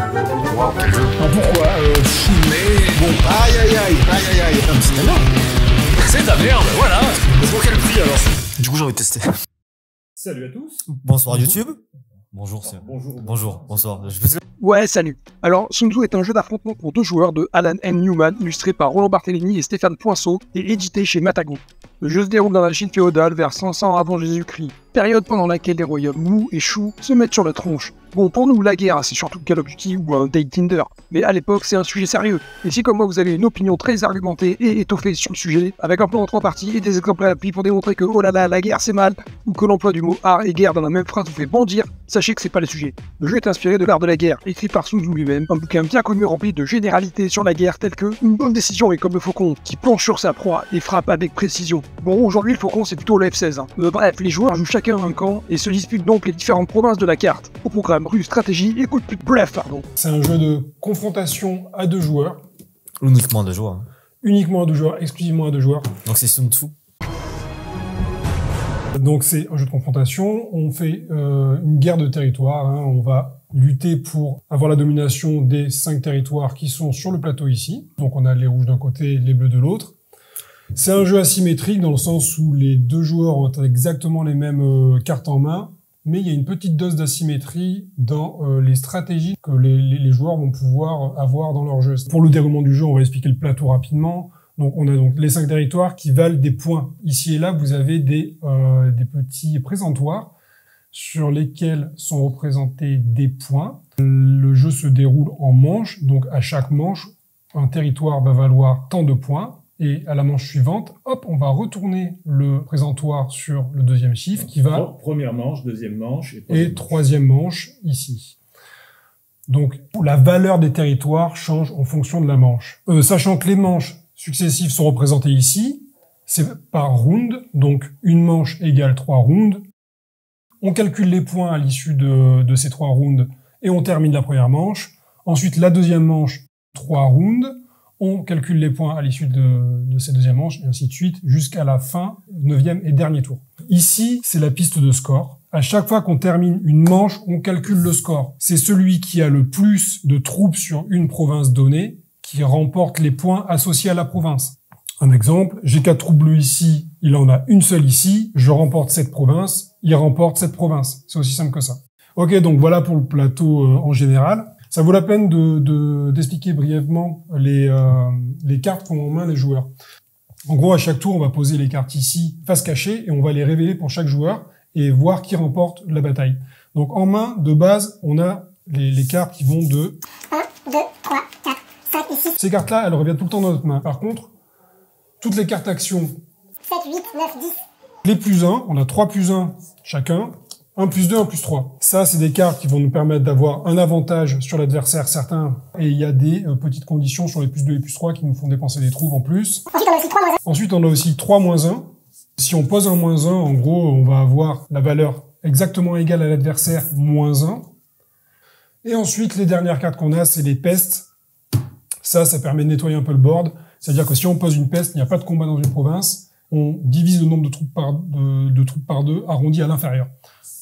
Wow, quel jeu. Non, pourquoi mais... Bon, aïe aïe aïe, aïe aïe aïe. Non, c'est de la merde. C'est de la merde, voilà. Pour quel prix alors? Du coup, j'ai envie de tester. Salut à tous. Bonsoir YouTube. Bonjour, Bonjour. bonsoir. Ouais, salut. Alors, Sun Tzu est un jeu d'affrontement pour deux joueurs de Alan M. Newman, illustré par Roland Barthélémy et Stéphane Poinceau, et édité chez Matagon. Le jeu se déroule dans la Chine féodale vers 500 avant Jésus-Christ, période pendant laquelle les royaumes Wu et Shu se mettent sur la tronche. Bon, pour nous, la guerre, c'est surtout Call of Duty ou un date Tinder, mais à l'époque, c'est un sujet sérieux. Et si comme moi, vous avez une opinion très argumentée et étoffée sur le sujet, avec un plan en 3 parties et des exemples à l'appui pour démontrer que, oh là là, la guerre c'est mal, ou que l'emploi du mot art et guerre dans la même phrase vous fait bondir, sachez que c'est pas le sujet. Le jeu est inspiré de l'art de la guerre, écrit par Sun Tzu lui-même, un bouquin bien connu rempli de généralités sur la guerre telles que une bonne décision est comme le faucon, qui plonge sur sa proie et frappe avec précision. Bon, aujourd'hui le faucon c'est plutôt le F-16. Bref, les joueurs jouent chacun un camp et se disputent donc les différentes provinces de la carte. Au programme rue, stratégie et coup de pute, bref, pardon. C'est un jeu de confrontation à deux joueurs. Uniquement deux joueurs. Uniquement à deux joueurs, exclusivement à deux joueurs. Donc c'est Sun Tzu. Donc c'est un jeu de confrontation, on fait une guerre de territoire, hein. On va lutter pour avoir la domination des 5 territoires qui sont sur le plateau ici. Donc on a les rouges d'un côté, les bleus de l'autre. C'est un jeu asymétrique dans le sens où les deux joueurs ont exactement les mêmes cartes en main, mais il y a une petite dose d'asymétrie dans les stratégies que les joueurs vont pouvoir avoir dans leur jeu. Pour le déroulement du jeu, on va expliquer le plateau rapidement. Donc, on a donc les 5 territoires qui valent des points. Ici et là, vous avez des petits présentoirs sur lesquels sont représentés des points. Le jeu se déroule en manches. Donc, à chaque manche, un territoire va valoir tant de points. Et à la manche suivante, hop, on va retourner le présentoir sur le deuxième chiffre qui va... Première manche, deuxième manche et troisième manche ici. Donc, la valeur des territoires change en fonction de la manche. Sachant que les manches successives sont représentées ici, c'est par round, donc une manche égale 3 rounds. On calcule les points à l'issue de ces 3 rounds et on termine la première manche. Ensuite, la deuxième manche, 3 rounds. On calcule les points à l'issue de ces deuxièmes manches, et ainsi de suite, jusqu'à la fin, 9e et dernier tour. Ici, c'est la piste de score. À chaque fois qu'on termine une manche, on calcule le score. C'est celui qui a le plus de troupes sur une province donnée qui remporte les points associés à la province. Un exemple, j'ai 4 troupes bleues ici, il en a une seule ici, je remporte cette province, il remporte cette province. C'est aussi simple que ça. Ok, donc voilà pour le plateau en général. Ça vaut la peine d'expliquer brièvement les cartes qu'ont en main les joueurs. En gros, à chaque tour, on va poser les cartes ici, face cachée, et on va les révéler pour chaque joueur et voir qui remporte la bataille. Donc en main, de base, on a les cartes qui vont de 1, 2, 3, 4, 5 et 6. Ces cartes-là, elles reviennent tout le temps dans notre main. Par contre, toutes les cartes actions 7, 8, 9, 10. Les plus 1, on a 3 plus 1 chacun. 1 plus 2, 1 plus 3. Ça, c'est des cartes qui vont nous permettre d'avoir un avantage sur l'adversaire certain. Et il y a des petites conditions sur les plus 2 et plus 3 qui nous font dépenser des trouves en plus. Ensuite, on a aussi 3 moins 1. Ensuite, on a aussi 3 moins 1. Si on pose un moins 1, en gros, on va avoir la valeur exactement égale à l'adversaire moins 1. Et ensuite, les dernières cartes qu'on a, c'est les pestes. Ça permet de nettoyer un peu le board. C'est-à-dire que si on pose une peste, il n'y a pas de combat dans une province. On divise le nombre de troupes par 2, arrondi à l'inférieur.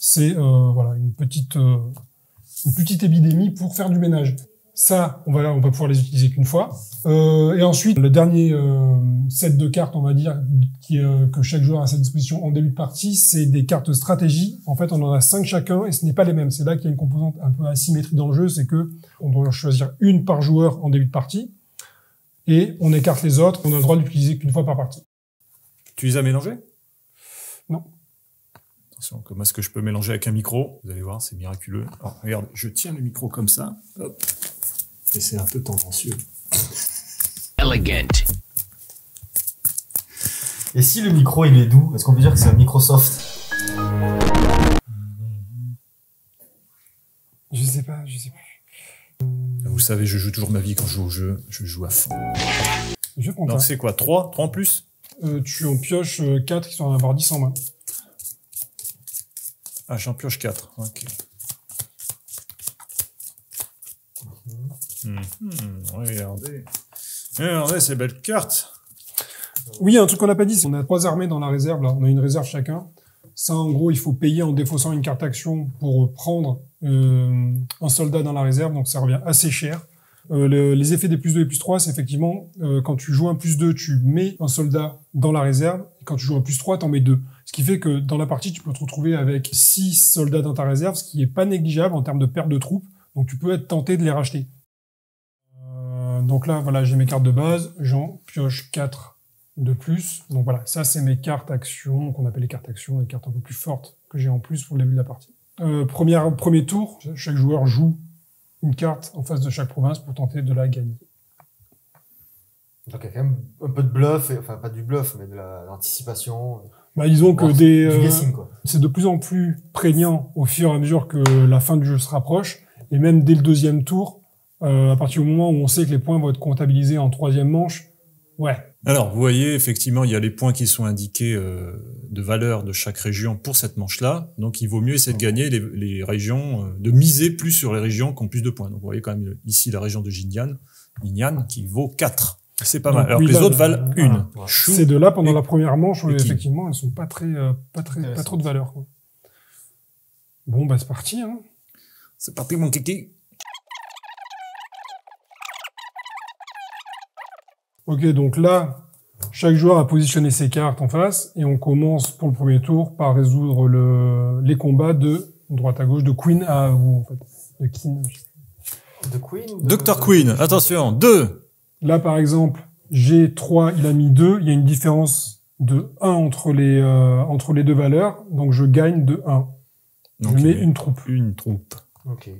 C'est voilà une petite épidémie pour faire du ménage. Ça, on va pouvoir les utiliser qu'une fois. Et ensuite, le dernier set de cartes, on va dire, que chaque joueur a à sa disposition en début de partie, c'est des cartes stratégie. En fait, on en a 5 chacun et ce n'est pas les mêmes. C'est là qu'il y a une composante un peu asymétrique dans le jeu, c'est que on doit choisir une par joueur en début de partie et on écarte les autres. On a le droit d'utiliser qu'une fois par partie. Tu les as mélangés? Non. Attention, comment est-ce que je peux mélanger avec un micro? Vous allez voir, c'est miraculeux. Alors, regarde, je tiens le micro comme ça, hop, et c'est un peu tendancieux. Elegant. Et si le micro il est doux, est-ce qu'on peut dire que c'est un Microsoft? Je sais pas, je sais plus. Vous savez, je joue toujours ma vie quand je joue au jeu, je joue à fond. Je compte. Donc c'est quoi, 3 en plus? Tu en pioches 4 qui sont en avoir 10 en main. Ah, j'en pioche 4, ok. Regardez. Regardez ces belles cartes. Oui, un truc qu'on n'a pas dit, c'est qu'on a 3 armées dans la réserve, là. On a une réserve chacun. Ça, en gros, il faut payer en défaussant une carte action pour prendre un soldat dans la réserve, donc ça revient assez cher. Les effets des +2 et +3, c'est effectivement, quand tu joues un +2, tu mets un soldat dans la réserve, et quand tu joues un +3, t'en mets 2. Ce qui fait que dans la partie, tu peux te retrouver avec 6 soldats dans ta réserve, ce qui est pas négligeable en termes de perte de troupes, donc tu peux être tenté de les racheter. Donc là, voilà, j'ai mes cartes de base, j'en pioche 4 de plus. Donc voilà, ça c'est mes cartes actions, qu'on appelle les cartes actions, les cartes un peu plus fortes que j'ai en plus pour le début de la partie. Premier tour, chaque joueur joue une carte en face de chaque province pour tenter de la gagner. Donc il y a quand même un peu de bluff, enfin pas du bluff, mais de l'anticipation. Bah, disons que Du guessing, quoi. c'est de plus en plus prégnant au fur et à mesure que la fin du jeu se rapproche, et même dès le deuxième tour, à partir du moment où on sait que les points vont être comptabilisés en troisième manche, ouais. Alors, vous voyez, effectivement, il y a les points qui sont indiqués de valeur de chaque région pour cette manche-là. Donc, il vaut mieux essayer de gagner les régions, de miser plus sur les régions qui ont plus de points. Donc, vous voyez quand même ici la région de Jinyan qui vaut 4. C'est pas mal. Alors oui, que les là, autres valent voilà. 1. Ouais. Chou. Ces deux-là, pendant et- la première manche, et qui effectivement, elles sont pas trop de valeur, quoi. Bon, bah, c'est parti, hein. C'est parti, mon kiki. Ok, donc là, chaque joueur a positionné ses cartes en face, et on commence pour le premier tour par résoudre les combats de droite à gauche, de Queen à vous, en fait. De King. De Queen Dr. Queen, attention, 2. Là, par exemple, j'ai 3, il a mis 2, il y a une différence de 1 entre les deux valeurs, donc je gagne de 1. Donc, je mets il met une troupe. Une troupe. Ok.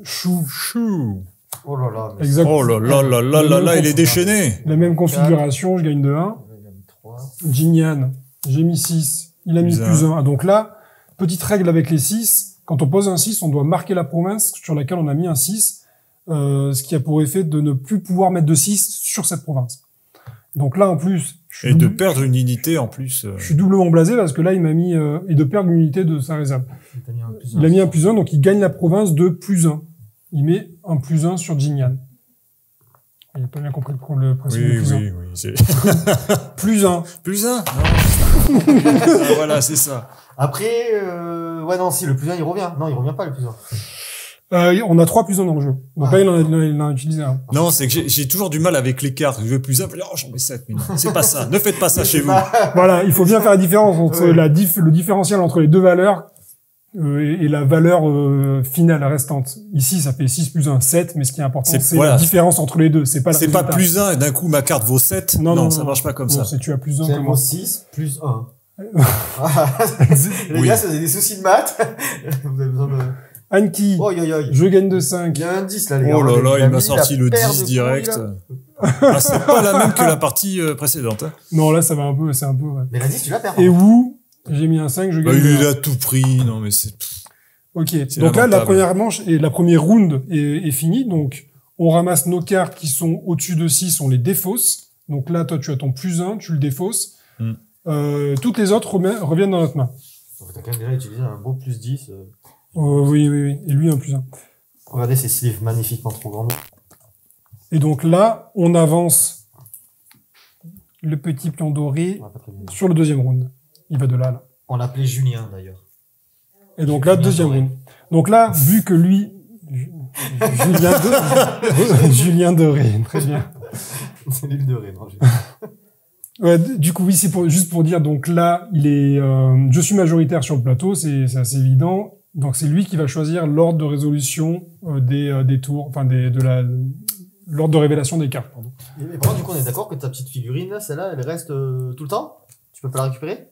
Chou. Chou. Oh là là. Mais Exact. Oh là là là là là là, il est déchaîné. La même configuration, je gagne de 1. il a mis 3. Jinyan, j'ai mis 6, il a mis Plus plus 1. Donc là, petite règle avec les 6, quand on pose un 6, on doit marquer la province sur laquelle on a mis un 6, ce qui a pour effet de ne plus pouvoir mettre de 6 sur cette province. Donc là, en plus, je Et suis, de perdre une unité en plus. je suis doublement blasé parce que là, il m'a mis, et de perdre une unité de sa réserve. Il a mis un plus 1, donc il gagne la province de plus 1. Il met un plus 1 sur Jinyan. Il n'a pas bien compris le principe Oui, du plus 1. oui, oui. C'est... Plus 1. Plus 1. Voilà, c'est ça. Après, ouais, non, si, le plus 1, il revient. Non, il revient pas, le plus 1. On a 3 plus 1 dans le jeu. Donc là, il en a utilisé un. Non, c'est que j'ai toujours du mal avec les cartes. Je veux plus 1, oh, j'en mets 7. Mais non, c'est pas ça. Ne faites pas ça chez vous. Voilà, il faut bien faire la différence entre Ouais. le différentiel entre les deux valeurs et la valeur finale restante. Ici, ça fait 6 plus 1, 7, mais ce qui est important, c'est voilà. la différence entre les deux. C'est pas le C'est pas résultat. plus 1 et d'un coup ma carte vaut 7. Non, ça marche pas comme Non, ça. c'est tu as plus 1 C'est que le moi. 6 plus 1. Les Oui. gars, si vous avez des soucis de maths, vous avez besoin de... Anki, Oh, yo, yo. je gagne de 5. Il y a un 10, là, les gars. Oh là là, a il m'a mis sorti la le paire 10 de direct. couilles, là. Ah, c'est pas la même que la partie précédente. Hein. Non, là, ça va un peu, c'est un peu, ouais. Mais la 10, tu la perds. Et Wu, j'ai mis un 5, je Bah, gagne de il 1. a tout pris. Non, mais c'est... Ok. C'est Donc là, la lamentable. première manche et la première round est finie. Donc, on ramasse nos cartes qui sont au-dessus de 6, on les défausse. Donc là, toi, tu as ton plus 1, tu le défausses. Toutes les autres reviennent dans notre main. Donc, t'as quand même déjà utilisé un beau plus 10. Oui. Et lui, un plus 1. Regardez ces sleeves magnifiquement trop grands. Et donc là, on avance le petit pion doré On va pas très bien. sur le deuxième round. Il va de là, là. On l'appelait Julien, d'ailleurs. Et donc là, Julien deuxième Doré. round. Donc là, vu que lui... Julien Doré, très bien. C'est l'île de Ré, non, Julien. Ouais, du coup, oui, c'est juste pour dire, donc là, il est, je suis majoritaire sur le plateau, c'est assez évident. Donc c'est lui qui va choisir l'ordre de résolution des tours, enfin l'ordre de révélation des cartes, pardon. Et par contre, du coup, on est d'accord que ta petite figurine, là, celle-là, elle reste tout le temps? Tu peux pas la récupérer?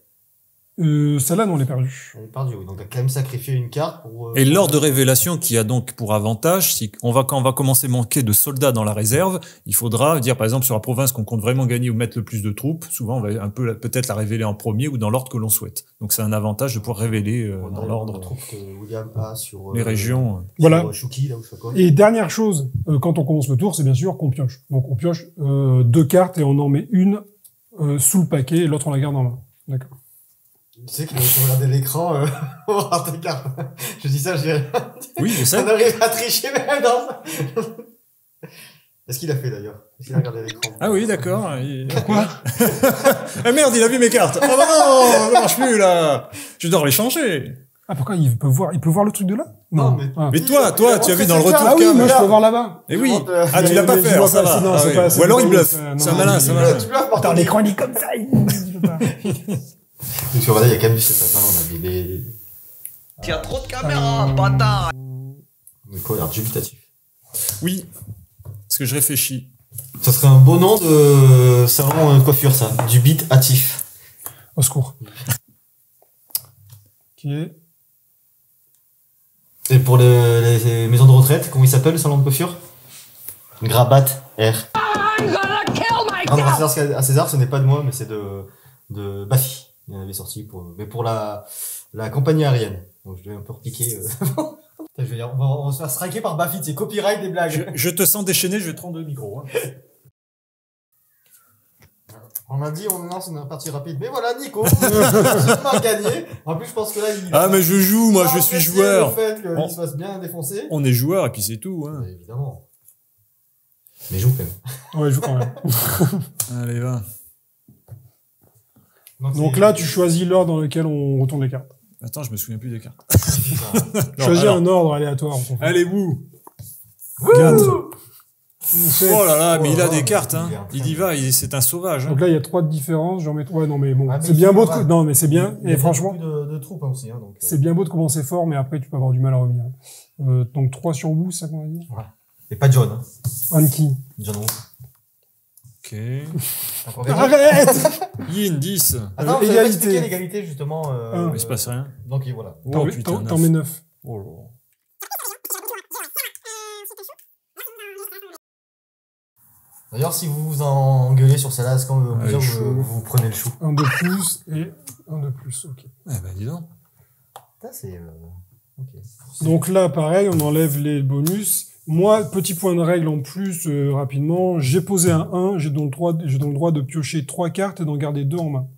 Celle-là, non, on l'a perdue. Elle est perdue, oui. Donc, t'as quand même sacrifié une carte pour... Et l'ordre de révélation qui a donc pour avantage, si quand on va commencer à manquer de soldats dans la réserve, il faudra dire, par exemple, sur la province qu'on compte vraiment gagner ou mettre le plus de troupes, souvent on va un peu peut-être la révéler en premier ou dans l'ordre que l'on souhaite. Donc c'est un avantage de pouvoir révéler dans On l'ordre trouve que William a sur... les régions. Voilà. Sur Shuki, là, où je sais pas quoi. Et dernière chose, quand on commence le tour, c'est bien sûr qu'on pioche. Donc on pioche 2 cartes et on en met une sous le paquet et l'autre on la garde en main. D'accord. Tu sais qu'il faut regarder l'écran pour voir tes cartes. Je dis ça, je dis rien. Oui, je sais. On arrive à tricher même dans ça. Est-ce qu'il a fait d'ailleurs? Est-ce qu'il a regardé l'écran? Ah oui, d'accord. Quoi? Ah merde, il a vu mes cartes. Oh non, ça marche plus là. Je dois les changer. Ah, pourquoi il peut voir le truc de là? Non, mais- Ah. Mais toi, tu as vu dans le retour Ah oui, cam. moi je peux voir là-bas. Eh oui. Je monte, Ah, tu l'as pas mais je fait, vois alors ça pas, va. non, Ah c'est oui. pas assez Ou alors il drôle, bluffe. ça, C'est un non, malin, mais- c'est un malin. Tu bluffes, Attends, l'écran il est comme ça. Je peux pas. Donc voilà, il y a quand même du setup, hein, on a des... Il y a trop de caméras, bâtard. Mais quoi, l'air dubitatif. Oui. Parce que je réfléchis. Ça serait un beau nom de salon de coiffure, ça. Dubitatif. Au secours. Ok. Et pour les maisons de retraite, comment il s'appelle le salon de coiffure? Grabat R. Rendre à César, ce n'est pas de moi, mais c'est de Bafi. Il en avait sorti pour la compagnie aérienne. Donc je devais un peu repiquer. Je veux dire, on va se faire striker par Bafi, c'est copyright des blagues. Je te sens déchaîné, je vais te rendre le micro. Hein. On m'a dit, on lance une partie rapide. Mais voilà, Nico, a gagné. En plus, je pense que là, il Ah, mais je joue, moi, je suis joueur. Le fait qu'il On- se fasse bien défoncer. On est joueur et puis c'est tout. Hein. Mais évidemment. Mais joue quand même. Ouais, je joue quand même. Allez, va. Donc là, tu choisis l'ordre dans lequel on retourne les cartes. Attends, je me souviens plus des cartes. Non, Choisis alors. un ordre aléatoire. On s'en fout. Allez, vous. 4. Oh là là, mais il a Oh, des cartes. Hein. il est en train Il y va, c'est un sauvage. Hein. Donc là, il y a 3 de différence. J'en mets 3. Ouais, non, mais bon. Ah, mais C'est bien il beau va. de... Non, mais c'est bien. Il y a Et franchement, beaucoup de troupes hein, aussi. Hein, donc, c'est bien beau de commencer fort, mais après, tu peux avoir du mal à revenir. Donc 3 sur vous, c'est ça qu'on a dit? Et pas John. Hein. Anki. John Woo. Ok. Encore des gens. Arrête! Yin, 10. Attends, vous avez pas Égalité. expliqué l'égalité justement. Un. Mais il se passe rien. Donc et voilà. T'en Oh mets- putain, t'en 9. mets 9. Oh là là. D'ailleurs, si vous vous engueulez sur celle-là, est-ce qu'on veut Ah, le dire chou. vous prenez le chou? Un de plus et un de plus. Ok. Eh ben, dis donc. Ça, c'est. Ok. Donc là, pareil, on enlève les bonus. Moi, petit point de règle en plus, rapidement, j'ai posé un 1, j'ai donc le droit de piocher 3 cartes et d'en garder 2 en main.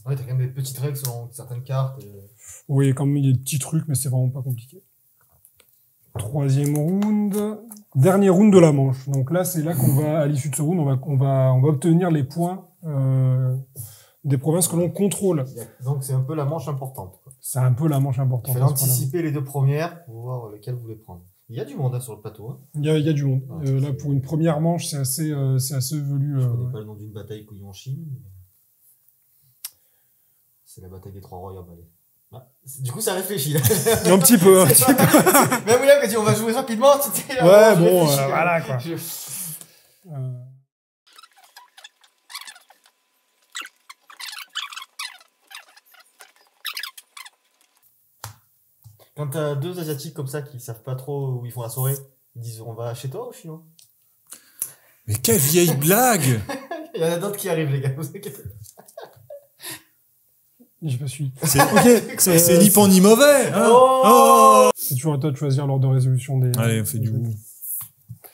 Ouais, t'as quand même des petites règles selon certaines cartes. Oui, quand même, il y a des petits trucs, mais c'est vraiment pas compliqué. 3e round. Dernier round de la manche. Donc là, c'est là qu'on va, à l'issue de ce round, on va obtenir les points des provinces que l'on contrôle. Donc c'est un peu la manche importante. Quoi. C'est un peu la manche Il importante. fallait à ce point-là. anticiper les 2 premières pour voir lequel vous voulez prendre. Il y a du monde hein, sur le plateau. Hein. Il y a du monde. Ah, Là, c'est- pour une première manche, c'est assez velu. Je connais pas le nom d'une bataille couillon en Chine. Mais... C'est la bataille des 3 royaumes. Allez. Ah, du coup, ça réfléchit. Là. Un petit peu. Un petit peu. Même William, quand il dit on va jouer rapidement, tu t'es là. Ouais, je bon, réfléchis, quand même. voilà, quoi. Je- Quand t'as 2 Asiatiques comme ça qui savent pas trop où ils font la soirée, ils disent on va chez toi ou chinois? Mais quelle vieille blague. Il y en a d'autres qui arrivent, les gars, vous inquiétez pas. Je me suis. C'est Ok. c'est ni bon ni mauvais. Hein. Oh C'est toujours à toi de choisir l'ordre de résolution des. Allez, on fait du trucs.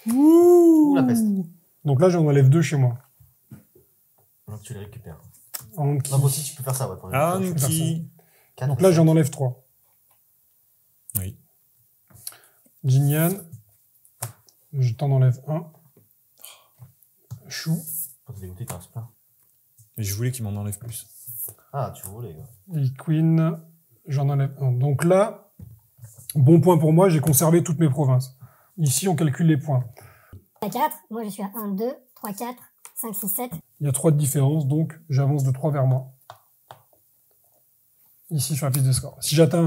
wou. Ouh, la peste. Donc là, j'en enlève 2 chez moi. Donc tu les récupères. Anki. Non, moi aussi, tu peux faire ça, ouais. pour les- Anki. Quatre, Donc là, j'en enlève 3. Oui. Jinyan. Je t'en enlève 1. Chou. Quand t'es dégoûté, t'en restes plein. Mais je voulais qu'il m'en enlève plus. Ah, tu voulais, gars. Et Queen. J'en enlève 1. Donc là, bon point pour moi, j'ai conservé toutes mes provinces. Ici, on calcule les points. 4, moi je suis à 1, 2, 3, 4, 5, 6, 7. Il y a 3 de différence, donc j'avance de 3 vers moi. Ici, sur la piste de score. Si j'atteins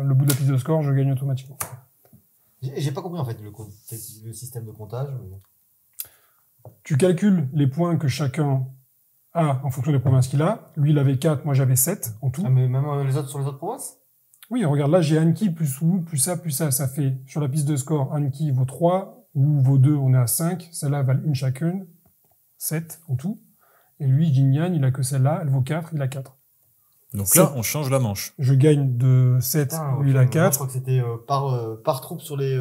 le bout de la piste de score, je gagne automatiquement. J'ai pas compris, en fait, le système de comptage. Mais bon. Tu calcules les points que chacun a en fonction des provinces qu'il a. Lui, il avait 4, moi j'avais 7 en tout. Ah, mais même les autres sur les autres provinces? Oui, regarde, là, j'ai Anki plus Wu, plus ça, plus ça. Ça fait, sur la piste de score, Anki vaut 3, Wu vaut 2, on est à 5. Celles-là valent une chacune, 7 en tout. Et lui, Jinyan, il a que celle-là, elle vaut 4, il a 4. Donc là, on change la manche. Je gagne de 7, Putain, lui, il ok, a moi, Je 4. crois que c'était par troupe sur les.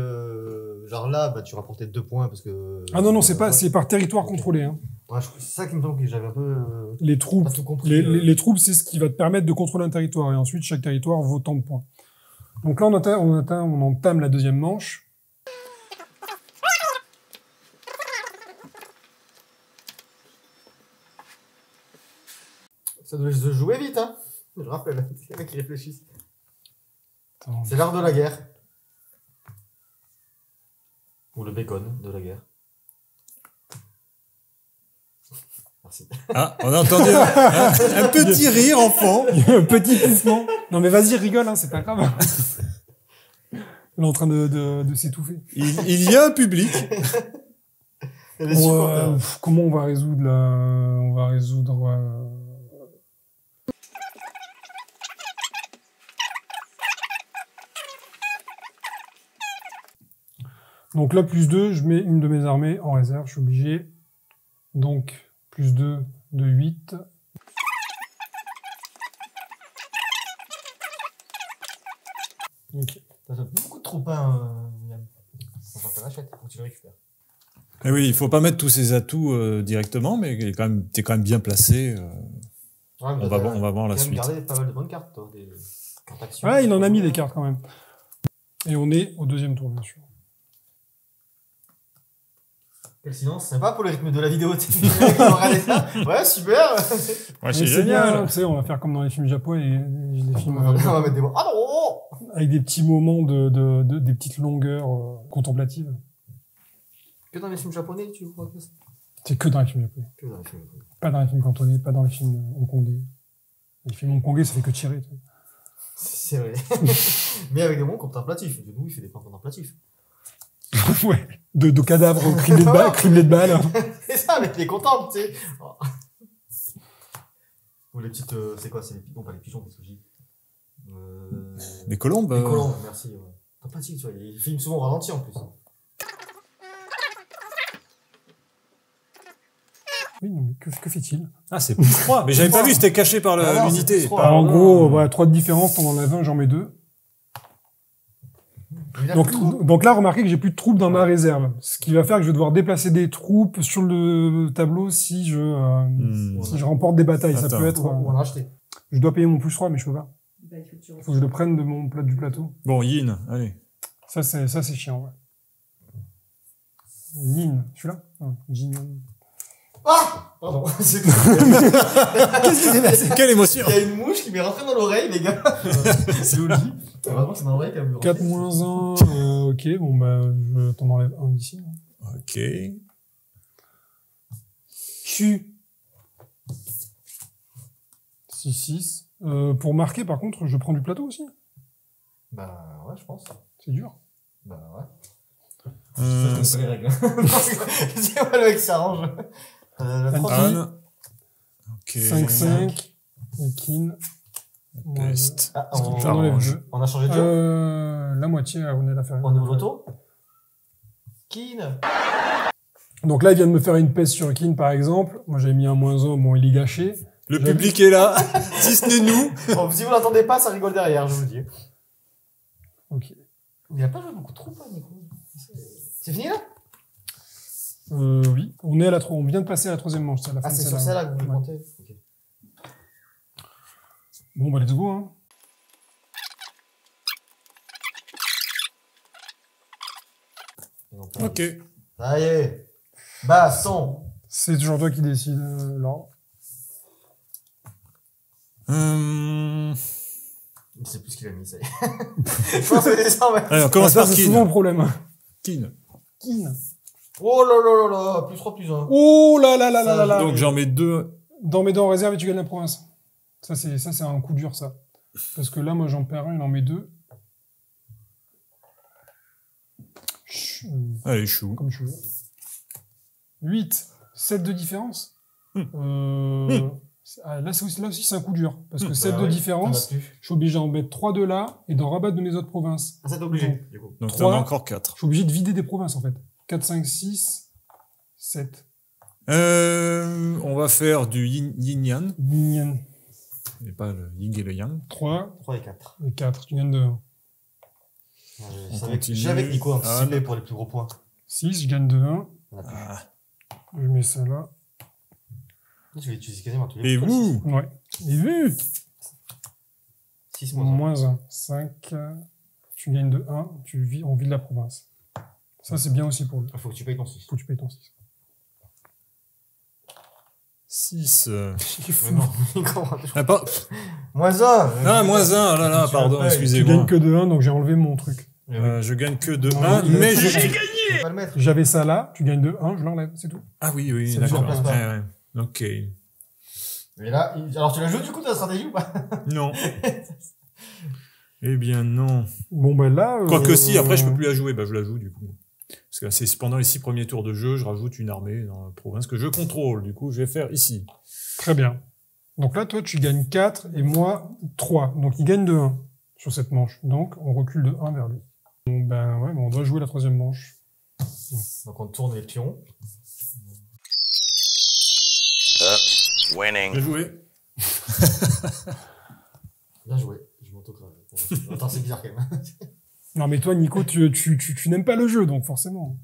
Genre là, bah, tu rapportais 2 points parce que. Ah non, non, c'est pas, c'est par territoire contrôlé, hein. Ouais, c'est ça qui me semble que j'avais un peu. Les troupes, Pas tout compris. les troupes, c'est ce qui va te permettre de contrôler un territoire. Et ensuite, chaque territoire vaut tant de points. Donc là, on entame la deuxième manche. Ça doit se jouer vite, hein. Je rappelle, c'est les mecs qui réfléchissent. Attends. C'est l'art de la guerre. Ou le bacon de la guerre. Merci. Ah, on a entendu un petit rire en fond. Il y a un petit poussement. Non mais vas-y, rigole, hein, c'est pas grave. Il est en train de s'étouffer. Il y a un public. Il y a des supporters. Comment on va résoudre là? On va résoudre... Donc là, plus 2, je mets une de mes armées en réserve, je suis obligé. Donc, plus 2 de 8. Ok. T'as beaucoup de troupes, hein, William. Enfin, t'en achètes, faut que tu le récupères. Et oui, il faut pas mettre tous ses atouts directement, mais t'es quand même bien placé. Ouais, On va voir la suite. suite. Tu as gardé pas mal de bonnes cartes, toi. Des cartes actions. Ouais, il en a mis des cartes quand même. Et on est au deuxième tour, bien sûr. Quel silence, sympa pour le rythme de la vidéo. Ouais, super. Ouais, C'est génial. Tu sais, on va faire comme dans les films japonais, les films On va mettre des mots. Ah non. avec des petits moments des petites longueurs contemplatives. Que dans les films japonais, tu vois que ça? C'est que dans les films japonais. Que dans les films japonais. Pas dans les films cantonais, pas dans les films hongkongais. Les films hongkongais, ça fait que tirer. Tu sais. C'est vrai. Mais avec des mots contemplatifs. Nous, il fait des plans contemplatifs. Ouais. De cadavres criblés de balles. C'est ça, mais il est content, tu sais. Oh. Ou les petites. C'est quoi? C'est les pigeons, pas les pigeons, qu'est-ce que je dis? Les colombes. Les colombes, merci. Ouais. Contemplatif, tu vois. Il filme souvent au ralenti en plus. Oui, non, mais que fait-il? Ah, c'est plus 3. Mais j'avais pas vu, c'était caché par Ah non, l'unité. c'est plus 3. En gros, voilà, 3 de différence, t'en enlèves 1, j'en mets 2. Donc là, remarquez que j'ai plus de troupes dans ma réserve. Ce qui va faire que je vais devoir déplacer des troupes sur le tableau si je remporte des batailles. Attends. Ça peut être... On en a acheté. je dois payer mon plus 3, mais je peux pas. Bah, il faut que tu Il faut que je le prenne de mon plat du plateau. Bon, Yin, allez. Ça, c'est chiant, ouais. Yin, celui-là? Jin. Ah! Pardon. Qu'est-ce qui s'est passé? Quelle émotion! Il y a une mouche qui m'est rentrée dans l'oreille, les gars. C'est Oli. Heureusement que c'est dans l'oreille qu'elle me 4 moins 1, ok, bon bah, je t'en enlève un d'ici. Ok. Q. 6. Pour marquer, par contre, je prends du plateau aussi. Bah, ouais, je pense. C'est dur. Bah, ouais. C'est les règles. C'est moi le mec qui s'arrange. Anne. Ok. 5. Et Kin. Peste. Ah, J'en enlève 2. on a changé de jeu. La moitié, on est la faire. On ouvre l'auto. Kin. Donc là, il vient de me faire une peste sur Kin, par exemple. Moi, j'avais mis un -1, bon, il est gâché. Le public est là, si ce n'est nous. Bon, si vous l'entendez pas, ça rigole derrière, je vous le dis. Ok. Il n'y a pas joué beaucoup de troupes, hein, Nico. C'est fini là? Oui. On vient de passer à la 3e manche, c'est à la fin Ah, de c'est sur celle-là que vous voulez compter? Ok. Bon, bah, let's go, hein. Ok. Ça y est. Basson. C'est toujours toi qui décide, Laurent. Je sais plus ce qu'il a mis, ça y est. Je pense que c'est ça, ouais. Allez, on commence Ça, par c'est souvent Kin. le problème. Kin. Kin. Oh là là là là, plus 3, plus 1. Oh là là là là là là. Donc j'en mets 2. Dans mes dents en réserve et tu gagnes la province. Ça, c'est un coup dur, ça. Parce que là, moi, j'en perds un, il en met 2. Allez, chou. Comme tu veux. 8. 7 de différence. Là aussi, c'est un coup dur. Parce que 7 de différence, je suis obligé d'en mettre 3 de là et d'en rabattre de mes autres provinces. Ah, ça t'es obligé, du coup. Donc 3, t'en as encore 4. Je suis obligé de vider des provinces, en fait. 4, 5, 6, 7. On va faire du yin-yang. Yin. Et pas le yin et le yang. 3 3 et 4. et 4. Tu gagnes de 1. J'ai avec Nico anticipé pour les plus gros points. 6, je gagne de 1. Ah. Je mets ça là. Tu vais utiliser quasiment tous les Et points. vous? Ouais. Et vu 6 moins 1. -1. 5. Tu gagnes de 1. On vide la province. Ça, c'est bien aussi pour lui. Il faut que tu payes ton 6. Faut que tu payes ton 6. 6. Il est fou. Ah, pas... Moins 1. ah, moins 1, là, là, pardon, Tu excusez-moi. gagnes que de 1, donc j'ai enlevé mon truc. Je gagne que de Non, 1, il- mais je... Je vais pas le mettre. J'avais ça là, tu gagnes de 1, je l'enlève, c'est tout. Ah oui, oui, Ça d'accord. ne remplace pas. Ouais, ouais. Ok. Et là, alors tu l'as joué du coup ta stratégie ou pas? Non. Eh bien, non. Bon, ben là... Quoique si, après, je peux plus la jouer. Bah, je la joue, du coup. Parce que c'est pendant les 6 premiers tours de jeu, je rajoute une armée dans la province que je contrôle. Du coup, je vais faire ici. Très bien. Donc là, toi, tu gagnes 4 et moi 3. Donc il gagne de 1 sur cette manche. Donc on recule de 1 vers lui. Donc, ben ouais, on doit jouer la 3e manche. Donc on tourne les pions. Winning. Bien joué. Bien joué. Je m'autocrave. Attends, c'est bizarre quand même. Non mais toi, Nico, tu n'aimes pas le jeu, donc forcément.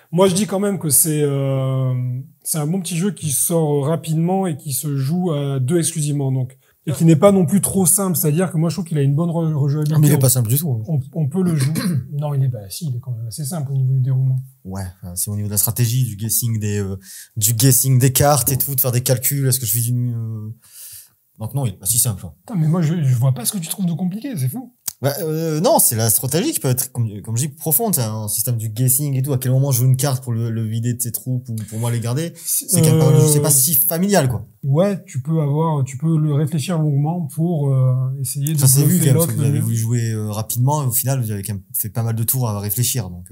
Moi, je dis quand même que c'est un bon petit jeu qui sort rapidement et qui se joue à 2 exclusivement, donc et qui n'est pas non plus trop simple. C'est-à-dire que moi, je trouve qu'il a une bonne rejouabilité. Non, mais il est pas simple du tout. On peut le jouer. Non, il est quand même assez simple au niveau du déroulement. Ouais, c'est au niveau de la stratégie, du guessing des cartes et tout, de faire des calculs. Est-ce que je vis une... Donc non, il est pas si simple. Hein. Putain, mais moi, je vois pas ce que tu trouves de compliqué, c'est fou. Bah, non, c'est la stratégie qui peut être, comme je dis, profonde. C'est un système du guessing et tout. À quel moment je joue une carte pour le vider de ses troupes ou pour moi les garder. C'est quand même pas, c'est pas si familial, quoi. Ouais, tu peux le réfléchir longuement pour essayer de Ça s'est vu bluffer quand même, parce l'autre. que vous avez voulu jouer rapidement et au final vous avez quand même fait pas mal de tours à réfléchir, donc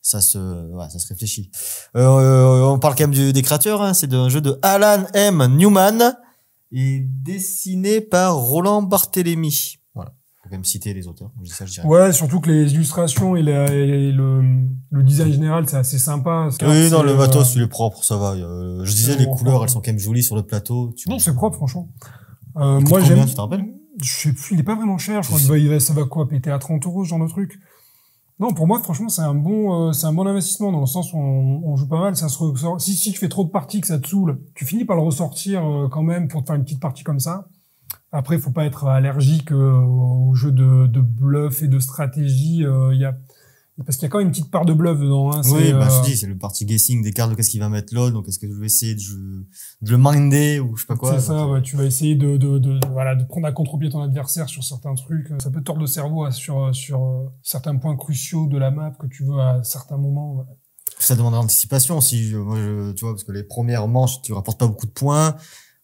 ça se réfléchit. On parle quand même des créateurs, hein. C'est un jeu de Alan M. Newman et dessiné par Roland Barthélémy. Voilà, faut quand même citer les auteurs. Je dis ça, je dirais. Ouais, surtout que les illustrations et le design général, c'est assez sympa. Oui, non, le matos il est propre, ça va. Je disais les couleurs, elles sont quand même jolies sur le plateau. Non, c'est propre, franchement. Moi Moi, j'aime. j'aime. Tu te rappelles? Je sais plus, il est pas vraiment cher. Je crois ça va quoi, péter à 30 € ce genre de truc. Non, pour moi, franchement, c'est un bon investissement dans le sens où on joue pas mal, ça se ressort. Si tu fais trop de parties que ça te saoule, tu finis par le ressortir quand même pour te faire une petite partie comme ça. Après, faut pas être allergique au jeu de bluff et de stratégie. Parce qu'il y a quand même une petite part de bluff dedans. Hein, oui, je dis, c'est le party guessing des cartes de qu'est-ce qu'il va mettre l'autre, donc est-ce que je vais essayer de le minder ou je sais pas quoi. C'est ça, ouais, tu vas essayer de prendre à contre-pied ton adversaire sur certains trucs. Ça peut tordre le cerveau sur certains points cruciaux de la map que tu veux à certains moments. Ouais. Ça demande l'anticipation aussi, tu vois, parce que les premières manches, tu rapportes pas beaucoup de points,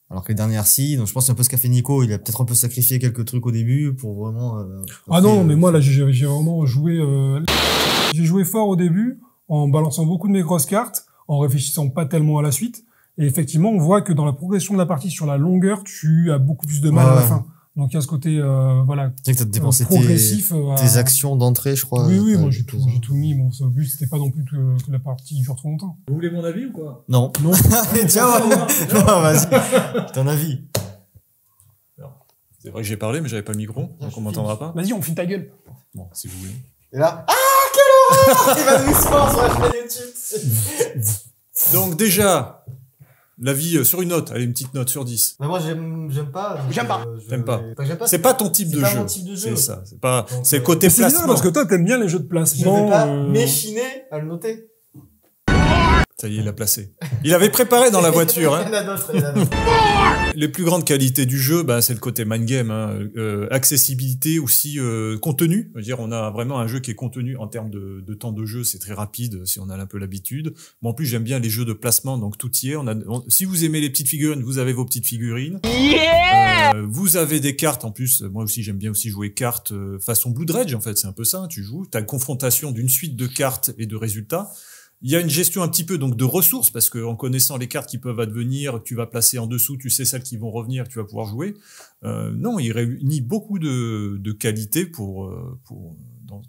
alors que les dernières, si. Donc je pense que c'est un peu ce qu'a fait Nico, il a peut-être un peu sacrifié quelques trucs au début pour vraiment... non, mais moi là, j'ai vraiment joué... J'ai joué fort au début, en balançant beaucoup de mes grosses cartes, en réfléchissant pas tellement à la suite. Et effectivement, on voit que dans la progression de la partie sur la longueur, tu as beaucoup plus de mal à la fin. Donc il y a ce côté, c'est que t'as dépensé progressif. tes actions d'entrée, je crois. Oui, moi j'ai tout mis. Bon, le but c'était pas non plus que la partie dure trop longtemps. Vous voulez mon avis ou quoi? Non. Non. Tiens, non, vas-y. Ton avis. C'est vrai que j'ai parlé, mais j'avais pas le micro, donc on m'entendra pas. Vas-y, on filme ta gueule. Bon, si vous voulez. Et là, quelle horreur! Il va nous sport sur la chaîne YouTube. Donc déjà, l'avis sur une note, allez, une petite note sur 10. Mais moi, j'aime pas. J'aime pas. T'aimes pas. J'aime pas. C'est pas ton type de pas jeu. mon type de jeu. C'est ça. C'est pas, Donc, c'est le côté C'est bizarre placement. parce que toi t'aimes bien les jeux de Je placement. vais pas m'échiner à le noter. Ça y est, il l'a placé. Il avait préparé dans la voiture, hein. Il y en a d'autres, il y en a d'autres. Les plus grandes qualités du jeu, c'est le côté mind game, hein. Accessibilité aussi, contenu. Je veux dire, on a vraiment un jeu qui est contenu en termes de temps de jeu, c'est très rapide si on a un peu l'habitude. Mais en plus, j'aime bien les jeux de placement, donc tout y est. Si vous aimez les petites figurines, vous avez vos petites figurines. Vous avez des cartes en plus. Moi aussi, j'aime bien aussi jouer cartes façon Blood Rage. En fait, c'est un peu ça. Tu joues, t'as une confrontation d'une suite de cartes et de résultats. Il y a une gestion un petit peu donc de ressources parce que en connaissant les cartes qui peuvent advenir, que tu vas placer en dessous, tu sais celles qui vont revenir, que tu vas pouvoir jouer. Non, il réunit beaucoup de qualités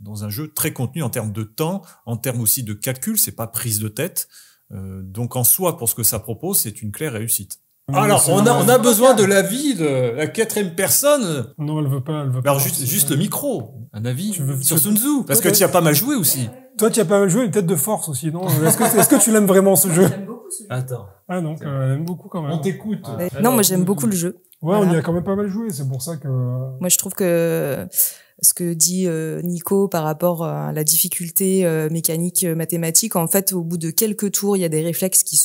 dans un jeu très contenu en termes de temps, en termes aussi de calcul. C'est pas prise de tête. Donc en soi, pour ce que ça propose, c'est une claire réussite. Alors, on a besoin de l'avis de la 4e personne. Non, elle veut pas. Alors juste le micro, un avis sur tu- Sun Tzu, parce que tu as pas mal joué aussi. Toi, tu as pas mal joué, une tête de force aussi, non? Est-ce que tu l'aimes vraiment ce jeu? J'aime beaucoup ce jeu. Attends, Ah non, elle aime beaucoup quand même. on t'écoute. Non, moi j'aime beaucoup le jeu. Ouais, on y Voilà. a quand même pas mal joué, c'est pour ça que... Moi je trouve que ce que dit Nico par rapport à la difficulté mécanique mathématique. En fait, au bout de quelques tours, il y a des réflexes qui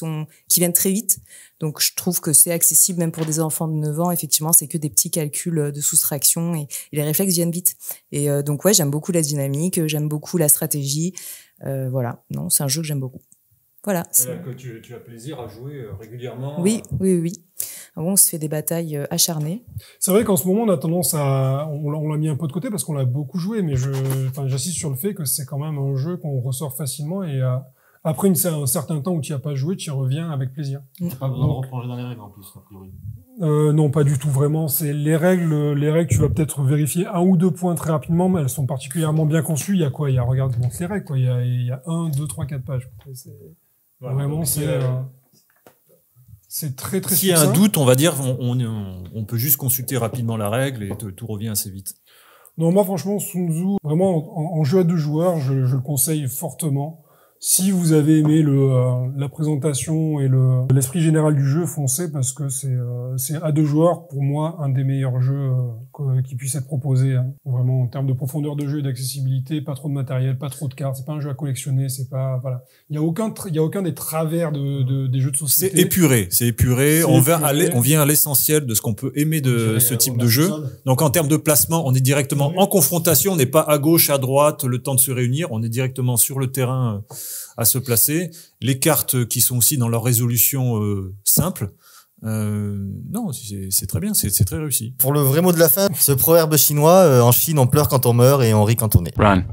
viennent très vite. Donc, je trouve que c'est accessible même pour des enfants de 9 ans. Effectivement, c'est que des petits calculs de soustraction et les réflexes viennent vite. Et donc, ouais, j'aime beaucoup la dynamique, j'aime beaucoup la stratégie. Voilà, non, c'est un jeu que j'aime beaucoup. Voilà. Que tu as plaisir à jouer régulièrement. Oui. On se fait des batailles acharnées. C'est vrai qu'en ce moment, on a tendance on l'a mis un peu de côté parce qu'on l'a beaucoup joué, mais j'insiste sur le fait que c'est quand même un jeu qu'on ressort facilement et après un certain temps où tu n'y as pas joué, tu y reviens avec plaisir. T'as pas besoin de replonger dans les règles en plus, a priori. Non, pas du tout, vraiment. C'est les règles, tu vas peut-être vérifier 1 ou 2 points très rapidement, mais elles sont particulièrement bien conçues. Il y a quoi? Regarde, bon, les règles, quoi. Il y a 1, 2, 3, 4 pages. Vraiment, c'est très, très S'il y a un doute, on va dire, on peut juste consulter rapidement la règle et tout revient assez vite. Non, moi, franchement, Sun Tzu, vraiment, en jeu à 2 joueurs, je le conseille fortement. Si vous avez aimé la présentation et l'esprit général du jeu, foncez parce que c'est à 2 joueurs, pour moi, un des meilleurs jeux qui puisse être proposé. Hein. Vraiment, en termes de profondeur de jeu et d'accessibilité, pas trop de matériel, pas trop de cartes. C'est pas un jeu à collectionner, c'est pas, voilà. Il y a aucun des travers des jeux de société. C'est épuré. On vient à l'essentiel de ce qu'on peut aimer de ce type de jeu. Donc, en termes de placement, on est directement en confrontation. On n'est pas à gauche, à droite, le temps de se réunir. On est directement sur le terrain à se placer. Les cartes qui sont aussi dans leur résolution simple. Non, c'est très bien, c'est très réussi. Pour le vrai mot de la fin, ce proverbe chinois, en Chine, on pleure quand on meurt et on rit quand on est. Run.